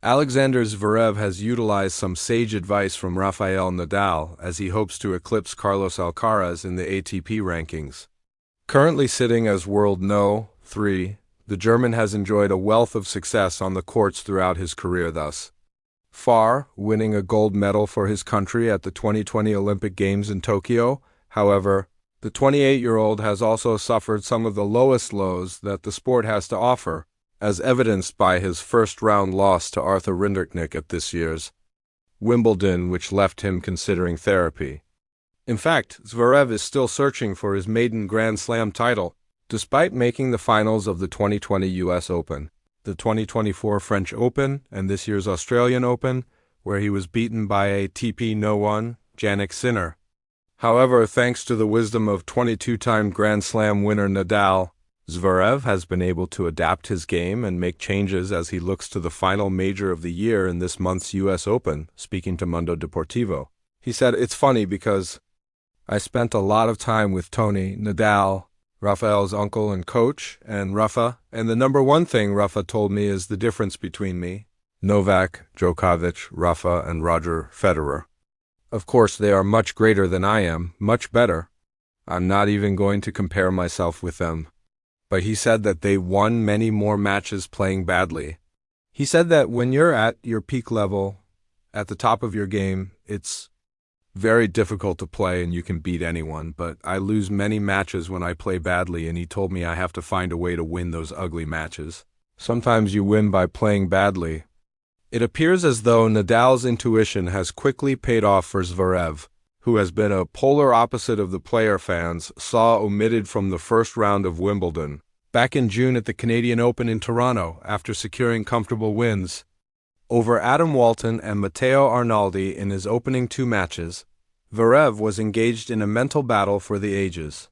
Alexander Zverev has utilized some sage advice from Rafael Nadal as he hopes to eclipse Carlos Alcaraz in the ATP rankings. Currently sitting as world no. 3, the German has enjoyed a wealth of success on the courts throughout his career thus far, winning a gold medal for his country at the 2020 Olympic Games in Tokyo. However, the 28-year-old has also suffered some of the lowest lows that the sport has to offer, as evidenced by his first-round loss to Arthur Rinderknecht at this year's Wimbledon, which left him considering therapy. In fact, Zverev is still searching for his maiden Grand Slam title, despite making the finals of the 2020 U.S. Open, the 2024 French Open, and this year's Australian Open, where he was beaten by ATP No. 1, Jannik Sinner. However, thanks to the wisdom of 22-time Grand Slam winner Nadal, Zverev has been able to adapt his game and make changes as he looks to the final major of the year in this month's U.S. Open, speaking to Mundo Deportivo. He said, "It's funny because I spent a lot of time with Tony, Nadal, Rafael's uncle and coach, and Rafa, and the number one thing Rafa told me is the difference between me, Novak, Djokovic, Rafa, and Roger Federer. Of course, they are much greater than I am, much better. I'm not even going to compare myself with them. But he said that they won many more matches playing badly. He said that when you're at your peak level, at the top of your game, it's very difficult to play and you can beat anyone, but I lose many matches when I play badly, and he told me I have to find a way to win those ugly matches. Sometimes you win by playing badly." It appears as though Nadal's intuition has quickly paid off for Zverev, who has been a polar opposite of the player fans saw omitted from the first round of Wimbledon back in June at the Canadian Open in Toronto after securing comfortable wins over Adam Walton and Matteo Arnaldi in his opening two matches. Zverev was engaged in a mental battle for the ages.